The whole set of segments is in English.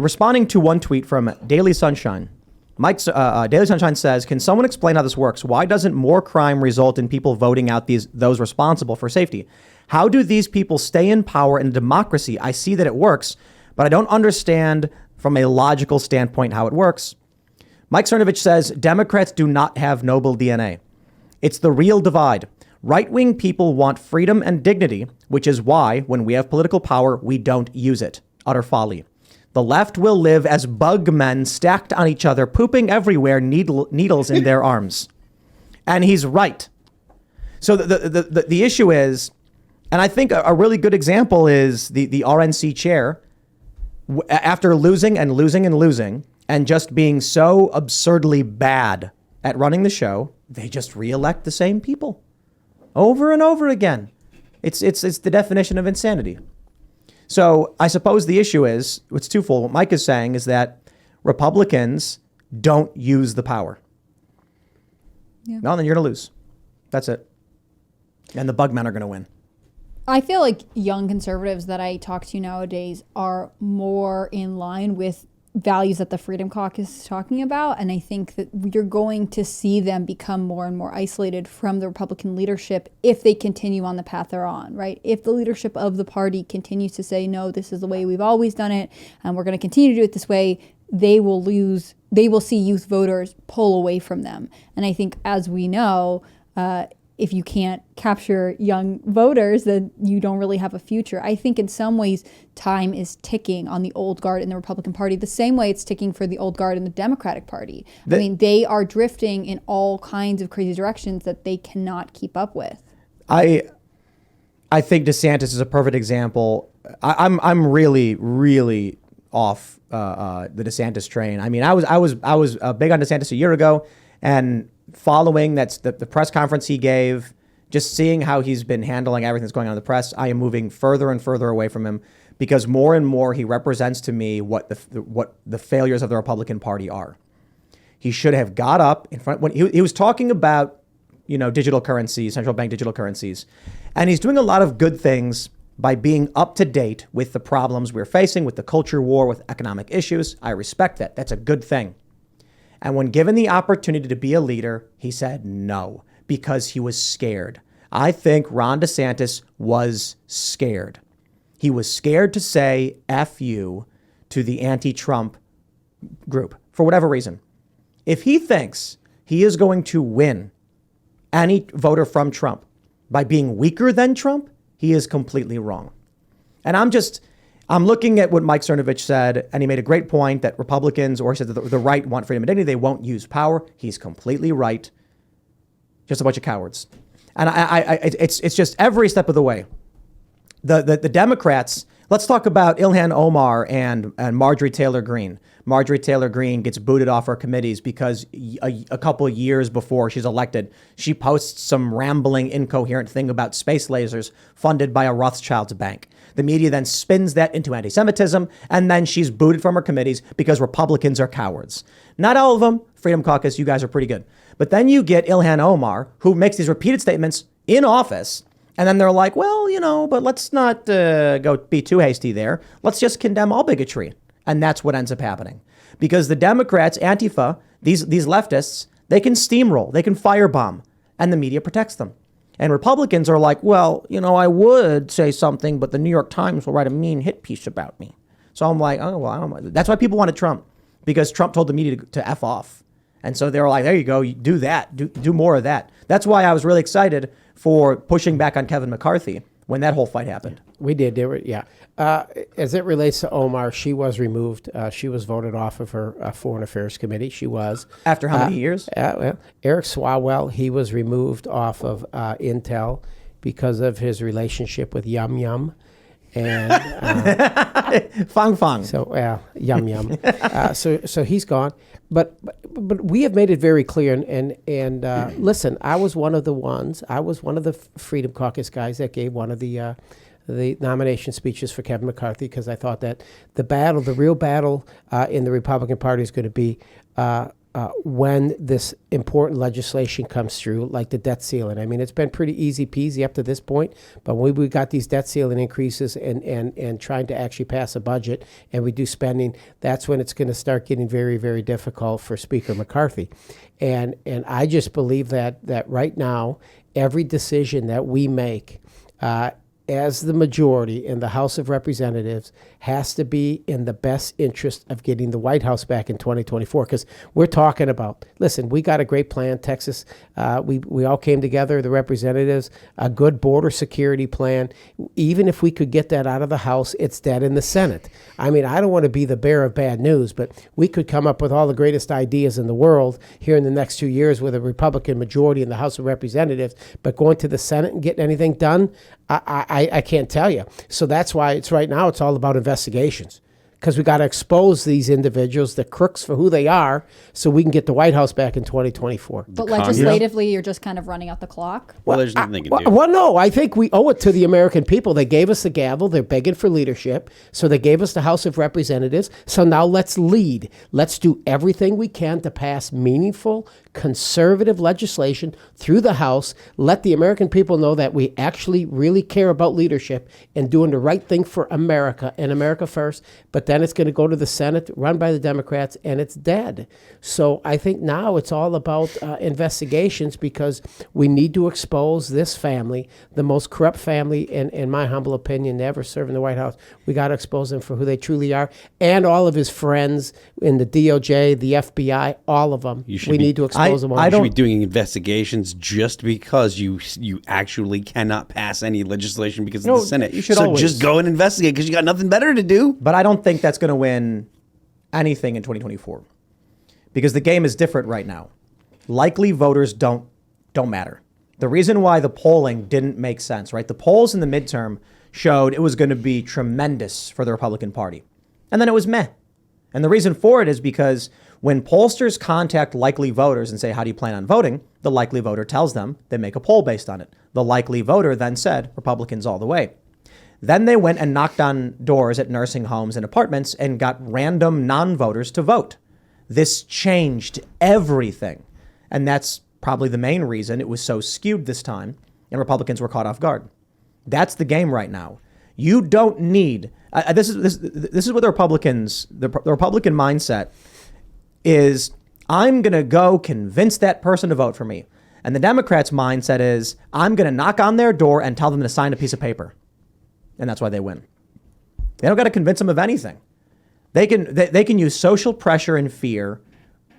responding to one tweet from Daily Sunshine, Daily Sunshine says, can someone explain how this works? Why doesn't more crime result in people voting out those responsible for safety? How do these people stay in power in a democracy? I see that it works, but I don't understand from a logical standpoint how it works. Mike Cernovich says, Democrats do not have noble DNA. It's the real divide. Right-wing people want freedom and dignity, which is why, when we have political power, we don't use it. Utter folly. The left will live as bug men stacked on each other, pooping everywhere, needles in their arms. And he's right. So the issue is, and I think a really good example is the RNC chair, after losing and losing and losing, and just being so absurdly bad at running the show, they just reelect the same people over and over again. It's the definition of insanity. So I suppose the issue is, it's twofold. What Mike is saying is that Republicans don't use the power. Yeah. No, then you're going to lose. That's it. And the bug men are going to win. I feel like young conservatives that I talk to nowadays are more in line with values that the Freedom Caucus is talking about. And I think that you're going to see them become more and more isolated from the Republican leadership if they continue on the path they're on, right? If the leadership of the party continues to say, no, this is the way we've always done it, and we're going to continue to do it this way, they will see youth voters pull away from them. And I think, as we know, if you can't capture young voters, then you don't really have a future. I think in some ways, time is ticking on the old guard in the Republican Party, the same way it's ticking for the old guard in the Democratic Party. I mean, they are drifting in all kinds of crazy directions that they cannot keep up with. I think DeSantis is a perfect example. I'm really off the DeSantis train. I mean, I was big on DeSantis a year ago, and following the press conference he gave, just seeing how he's been handling everything that's going on in the press, I am moving further and further away from him, because more and more he represents to me what the failures of the Republican Party are. He should have got up in front when he was talking about, digital currencies, central bank digital currencies, and he's doing a lot of good things by being up to date with the problems we're facing, with the culture war, with economic issues. I respect that. That's a good thing. And when given the opportunity to be a leader, he said no, because he was scared. I think Ron DeSantis was scared. He was scared to say F you to the anti-Trump group for whatever reason. If he thinks he is going to win any voter from Trump by being weaker than Trump, he is completely wrong. And I'm looking at what Mike Cernovich said, and he made a great point that Republicans, or he said that the right want freedom and dignity, they won't use power. He's completely right. Just a bunch of cowards. And it's just every step of the way. The Democrats, let's talk about Ilhan Omar and Marjorie Taylor Greene. Marjorie Taylor Greene gets booted off her committees because a couple of years before she's elected, she posts some rambling, incoherent thing about space lasers funded by a Rothschild's bank. The media then spins that into anti-Semitism, and then she's booted from her committees because Republicans are cowards. Not all of them. Freedom Caucus, you guys are pretty good. But then you get Ilhan Omar, who makes these repeated statements in office, and then they're like, well, but let's not go be too hasty there. Let's just condemn all bigotry. And that's what ends up happening. Because the Democrats, Antifa, these leftists, they can steamroll, they can firebomb, and the media protects them. And Republicans are like, well, I would say something, but the New York Times will write a mean hit piece about me. So I'm like, oh, well, I don't know. That's why people wanted Trump, because Trump told the media to F off. And so they were like, there you go, you do that, do more of that. That's why I was really excited for pushing back on Kevin McCarthy when that whole fight happened. We did. As it relates to Omar, she was removed. She was voted off of her Foreign Affairs Committee. She was. After how many years? Eric Swalwell, he was removed off of Intel because of his relationship with Yum Yum. And Fong Fong. So Yum Yum. So he's gone. But we have made it very clear. And listen, I was one of the Freedom Caucus guys that gave one of the nomination speeches for Kevin McCarthy, because I thought that the real battle in the Republican Party is going to be when this important legislation comes through, like the debt ceiling. I mean, it's been pretty easy peasy up to this point, but when we got these debt ceiling increases and trying to actually pass a budget and reduce spending, that's when it's going to start getting very, very difficult for Speaker McCarthy. And I just believe that right now, every decision that we make as the majority in the House of Representatives has to be in the best interest of getting the White House back in 2024. Because we're talking about, listen, we got a great plan, Texas. We all came together, the representatives, a good border security plan. Even if we could get that out of the House, it's dead in the Senate. I mean, I don't want to be the bearer of bad news, but we could come up with all the greatest ideas in the world here in the next 2 years with a Republican majority in the House of Representatives, but going to the Senate and getting anything done, I can't tell you. So that's why it's right now, it's all about investigations. Because we got to expose these individuals, the crooks, for who they are, so we can get the White House back in 2024. But legislatively, you're just kind of running out the clock? Well, there's nothing they can do. Well, no, I think we owe it to the American people. They gave us the gavel. They're begging for leadership. So they gave us the House of Representatives. So now let's lead. Let's do everything we can to pass meaningful, conservative legislation through the House. Let the American people know that we actually really care about leadership and doing the right thing for America and America first. But then it's going to go to the Senate, run by the Democrats, and it's dead. So I think now it's all about investigations, because we need to expose this family, the most corrupt family, in my humble opinion, to ever serve in the White House. We got to expose them for who they truly are, and all of his friends in the DOJ, the FBI, all of them. We need to expose them all. I don't be doing investigations just because you actually cannot pass any legislation because of the Senate. You should so always just go and investigate because you got nothing better to do. But I don't think that's going to win anything in 2024, because the game is different right now. Likely voters don't matter. The reason why the polling didn't make sense, right? The polls in the midterm showed it was going to be tremendous for the Republican Party, and then it was meh. And the reason for it is because when pollsters contact likely voters and say, how do you plan on voting? The likely voter tells them, they make a poll based on it. The likely voter then said, Republicans all the way. Then they went and knocked on doors at nursing homes and apartments and got random non-voters to vote. This changed everything. And that's probably the main reason it was so skewed this time and Republicans were caught off guard. That's the game right now. You don't need, this is what the Republican mindset is. I'm going to go convince that person to vote for me. And the Democrats' mindset is, I'm going to knock on their door and tell them to sign a piece of paper. And that's why they win. They don't got to convince them of anything. They can use social pressure and fear,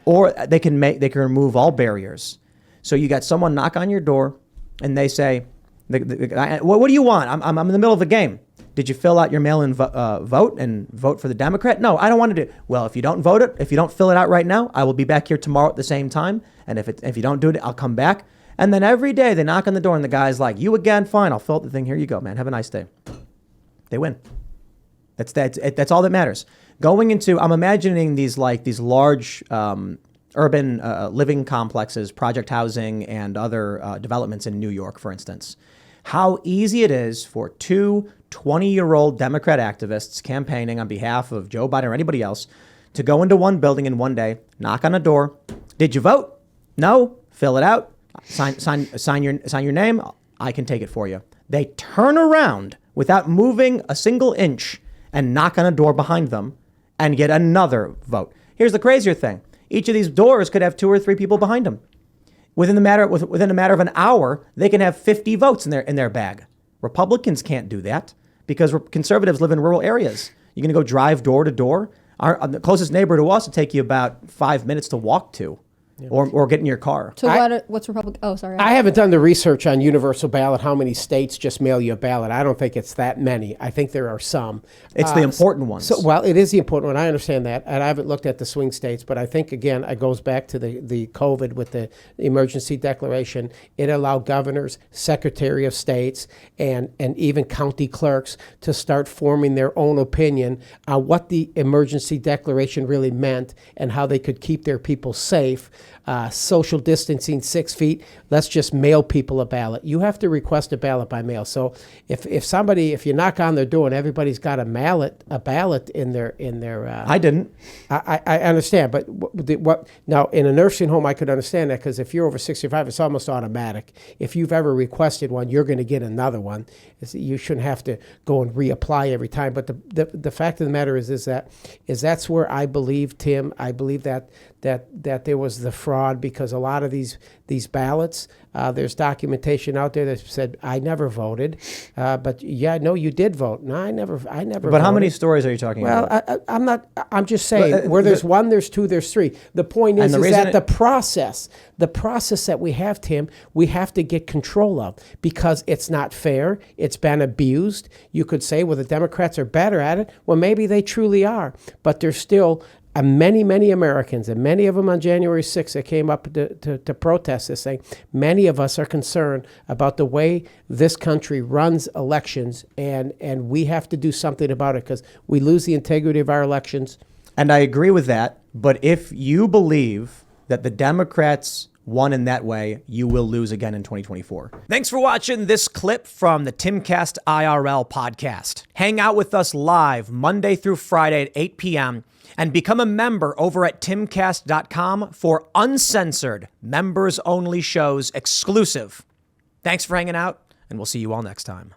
or they can remove all barriers. So you got someone knock on your door and they say, what do you want? I'm in the middle of a game. Did you fill out your mail-in vote and vote for the Democrat? No, I don't want to do it. Well, if you don't vote it, if you don't fill it out right now, I will be back here tomorrow at the same time. And if you don't do it, I'll come back. And then every day they knock on the door and the guy's like, you again? Fine, I'll fill out the thing. Here you go, man. Have a nice day. They win. That's all that matters. Going into, I'm imagining these large urban living complexes, project housing, and other developments in New York, for instance. How easy it is for two 20-year-old Democrat activists campaigning on behalf of Joe Biden or anybody else to go into one building in one day, knock on a door. Did you vote? No. Fill it out. Sign your name. I can take it for you. They turn around without moving a single inch and knock on a door behind them and get another vote. Here's the crazier thing. Each of these doors could have 2 or 3 people behind them. Within a matter of an hour, they can have 50 votes in their bag. Republicans can't do that because conservatives live in rural areas. You're going to go drive door to door. The closest neighbor to us will take you about 5 minutes to walk to. Or get in your car. So what's Republican? Oh, sorry. I haven't done the research on universal ballot, how many states just mail you a ballot. I don't think it's that many. I think there are some. It's the important ones. Well, it is the important one. I understand that. And I haven't looked at the swing states. But I think, again, it goes back to the COVID with the emergency declaration. It allowed governors, secretary of states, and even county clerks to start forming their own opinion on what the emergency declaration really meant and how they could keep their people safe. social distancing 6 feet. Let's just mail people a ballot. You have to request a ballot by mail. So if you knock on their door and everybody's got a ballot in their I didn't. I understand, but what now in a nursing home I could understand that, because if you're over 65, it's almost automatic. If you've ever requested one, you're going to get another one. You shouldn't have to go and reapply every time. But the fact of the matter is that's where I believe, Tim. I believe that there was the fraud, because a lot of these ballots, there's documentation out there that said I never voted, but yeah, no, you did vote. No, I never. But But how many stories are you talking Well, about? I'm not. I'm just saying, But, where there's one, there's two, there's three. The point is the reason that the process that we have, Tim, we have to get control of, because it's not fair. It's been abused. You could say, well, the Democrats are better at it. Well, maybe they truly are, but there's still many Americans, and many of them on January 6th that came up to protest this thing. Many of us are concerned about the way this country runs elections, and we have to do something about it, because we lose the integrity of our elections. And I agree with that. But if you believe that the Democrats won in that way, you will lose again in 2024. Thanks for watching this clip from the Timcast IRL podcast. Hang out with us live Monday through Friday at 8 p.m. and become a member over at timcast.com for uncensored, members-only shows exclusive. Thanks for hanging out, and we'll see you all next time.